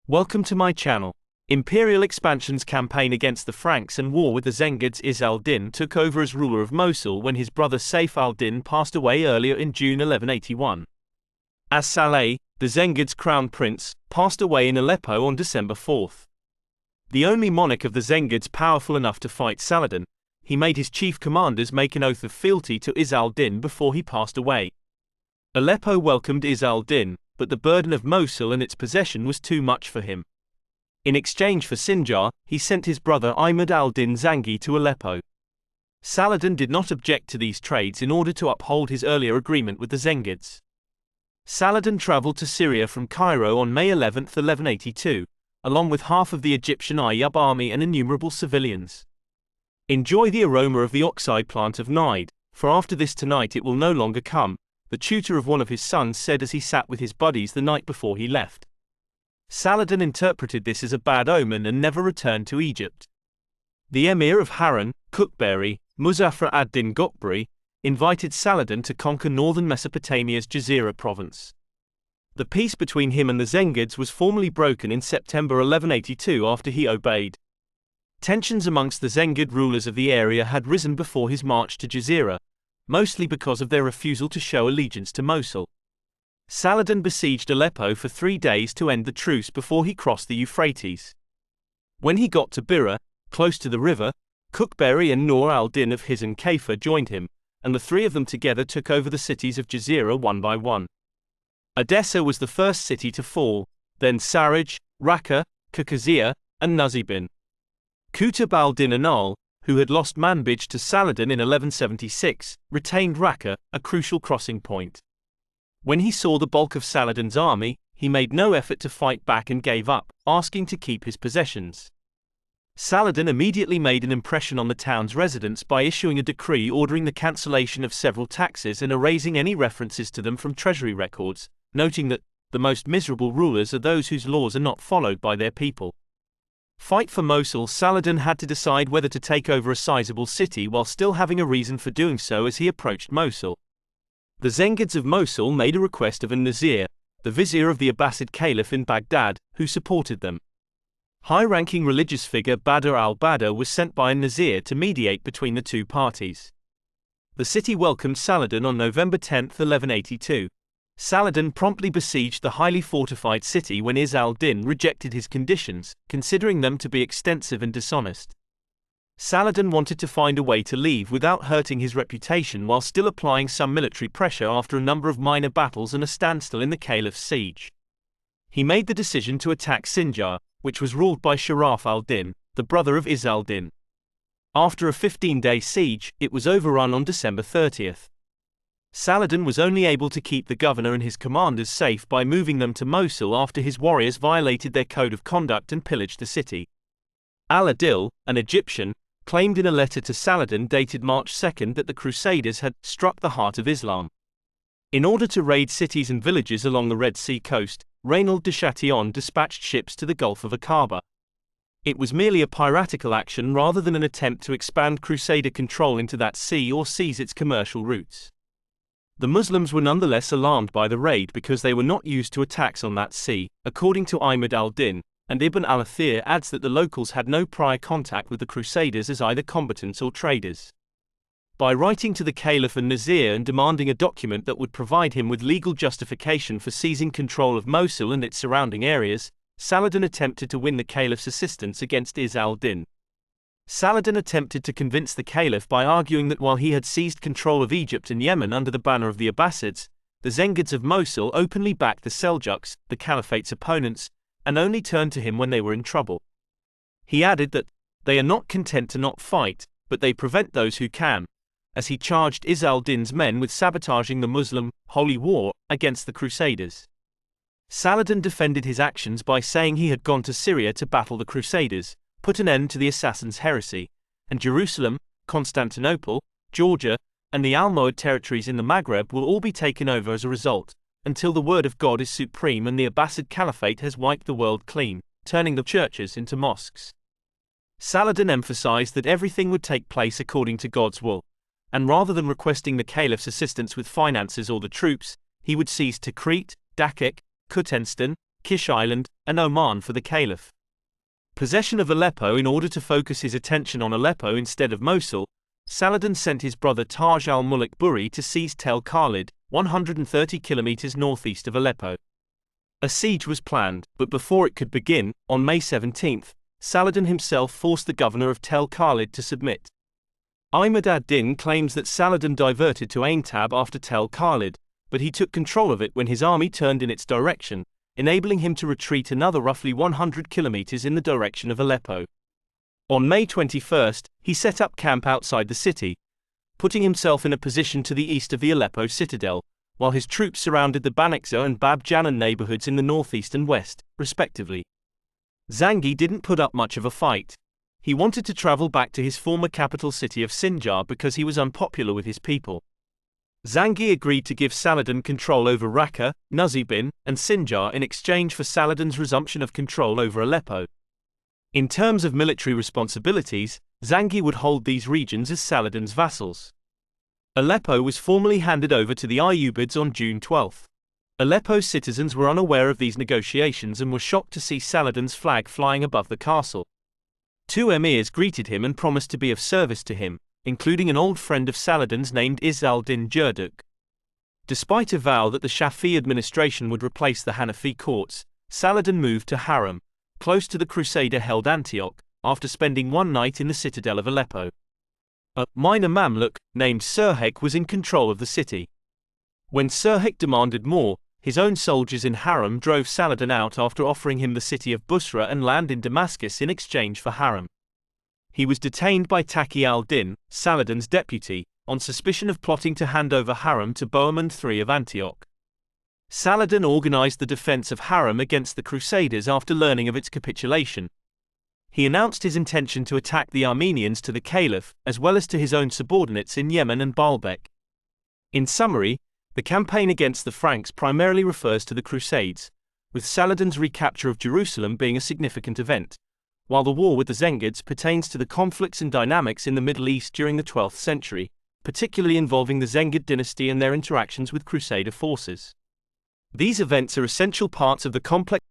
Welcome to my channel. Imperial expansion's campaign against the Franks and war with the Zengids. Izz al-Din took over as ruler of Mosul when his brother Saif al-Din passed away earlier in June 1181. As-Saleh, the Zengids' crown prince, passed away in Aleppo on December 4. The only monarch of the Zengids powerful enough to fight Saladin, he made his chief commanders make an oath of fealty to Izz al-Din before he passed away. Aleppo welcomed Izz al-Din, but the burden of Mosul and its possession was too much for him. In exchange for Sinjar, he sent his brother Imad al-Din Zangi to Aleppo. Saladin did not object to these trades in order to uphold his earlier agreement with the Zengids. Saladin traveled to Syria from Cairo on May 11, 1182, along with half of the Egyptian Ayyub army and innumerable civilians. Enjoy the aroma of the oxide plant of Najd, for after this tonight it will no longer come, the tutor of one of his sons said as he sat with his buddies the night before he left. Saladin interpreted this as a bad omen and never returned to Egypt. The emir of Harran, Kukberi, Muzaffar ad-Din Gokberi, invited Saladin to conquer northern Mesopotamia's Jazira province. The peace between him and the Zengids was formally broken in September 1182 after he obeyed. Tensions amongst the Zengid rulers of the area had risen before his march to Jazira, mostly because of their refusal to show allegiance to Mosul. Saladin besieged Aleppo for 3 days to end the truce before he crossed the Euphrates. When he got to Bira, close to the river, Kukberi and Nur al-Din of Hizn Kaifa joined him, and the three of them together took over the cities of Jazira one by one. Edessa was the first city to fall, then Saraj, Raqqa, Kakazia, and Nuzibin. Qutb al-Din Anal, who had lost Manbij to Saladin in 1176, retained Raqqa, a crucial crossing point. When he saw the bulk of Saladin's army, he made no effort to fight back and gave up, asking to keep his possessions. Saladin immediately made an impression on the town's residents by issuing a decree ordering the cancellation of several taxes and erasing any references to them from treasury records, noting that the most miserable rulers are those whose laws are not followed by their people. Fight for Mosul. Saladin had to decide whether to take over a sizable city while still having a reason for doing so as he approached Mosul. The Zengids of Mosul made a request of an-Nazir, the vizier of the Abbasid Caliph in Baghdad, who supported them. High-ranking religious figure Badr al-Badr was sent by an-Nazir to mediate between the two parties. The city welcomed Saladin on November 10, 1182. Saladin promptly besieged the highly fortified city when Izz al-Din rejected his conditions, considering them to be extensive and dishonest. Saladin wanted to find a way to leave without hurting his reputation while still applying some military pressure after a number of minor battles and a standstill in the Caliph's siege. He made the decision to attack Sinjar, which was ruled by Sharaf al-Din, the brother of Izz al-Din. After a 15-day siege, it was overrun on December 30. Saladin was only able to keep the governor and his commanders safe by moving them to Mosul after his warriors violated their code of conduct and pillaged the city. Al-Adil, an Egyptian, claimed in a letter to Saladin dated March 2 that the Crusaders had struck the heart of Islam. In order to raid cities and villages along the Red Sea coast, Raynald de Chatillon dispatched ships to the Gulf of Aqaba. It was merely a piratical action rather than an attempt to expand Crusader control into that sea or seize its commercial routes. The Muslims were nonetheless alarmed by the raid because they were not used to attacks on that sea, according to Imad al-Din, and Ibn al-Athir adds that the locals had no prior contact with the Crusaders as either combatants or traders. By writing to the Caliph and Nazir and demanding a document that would provide him with legal justification for seizing control of Mosul and its surrounding areas, Saladin attempted to win the Caliph's assistance against Izz al-Din. Saladin attempted to convince the Caliph by arguing that while he had seized control of Egypt and Yemen under the banner of the Abbasids, the Zengids of Mosul openly backed the Seljuks, the Caliphate's opponents, and only turned to him when they were in trouble. He added that they are not content to not fight, but they prevent those who can, as he charged Izz al-Din's men with sabotaging the Muslim holy war against the Crusaders. Saladin defended his actions by saying he had gone to Syria to battle the Crusaders, put an end to the assassins' heresy, and Jerusalem, Constantinople, Georgia, and the Almohad territories in the Maghreb will all be taken over as a result, until the word of God is supreme and the Abbasid Caliphate has wiped the world clean, turning the churches into mosques. Saladin emphasized that everything would take place according to God's will, and rather than requesting the Caliph's assistance with finances or the troops, he would seize Tikrit, Dakik, Kutenstan, Kish Island, and Oman for the Caliph. Possession of Aleppo. In order to focus his attention on Aleppo instead of Mosul, Saladin sent his brother Taj al-Muluk Buri to seize Tel Khalid, 130 kilometers northeast of Aleppo. A siege was planned, but before it could begin, on May 17, Saladin himself forced the governor of Tel Khalid to submit. Ahmad ad-Din claims that Saladin diverted to Aintab after Tel Khalid, but he took control of it when his army turned in its direction, enabling him to retreat another roughly 100 kilometers in the direction of Aleppo. On May 21, he set up camp outside the city, putting himself in a position to the east of the Aleppo citadel, while his troops surrounded the Banakza and Bab Janan neighborhoods in the northeast and west, respectively. Zengi didn't put up much of a fight. He wanted to travel back to his former capital city of Sinjar because he was unpopular with his people. Zengi agreed to give Saladin control over Raqqa, Nuzibin, and Sinjar in exchange for Saladin's resumption of control over Aleppo. In terms of military responsibilities, Zengi would hold these regions as Saladin's vassals. Aleppo was formally handed over to the Ayyubids on June 12. Aleppo's citizens were unaware of these negotiations and were shocked to see Saladin's flag flying above the castle. Two emirs greeted him and promised to be of service to him, including an old friend of Saladin's named Izz al-Din Jurduk. Despite a vow that the Shafi'i administration would replace the Hanafi courts, Saladin moved to Haram, close to the Crusader-held Antioch, after spending one night in the citadel of Aleppo. A minor Mamluk, named Sirhek, was in control of the city. When Sirhek demanded more, his own soldiers in Haram drove Saladin out after offering him the city of Busra and land in Damascus in exchange for Haram. He was detained by Taqi al-Din, Saladin's deputy, on suspicion of plotting to hand over Haram to Bohemond III of Antioch. Saladin organized the defense of Haram against the Crusaders after learning of its capitulation. He announced his intention to attack the Armenians to the Caliph, as well as to his own subordinates in Yemen and Baalbek. In summary, the campaign against the Franks primarily refers to the Crusades, with Saladin's recapture of Jerusalem being a significant event, while the war with the Zengids pertains to the conflicts and dynamics in the Middle East during the 12th century, particularly involving the Zengid dynasty and their interactions with Crusader forces. These events are essential parts of the complex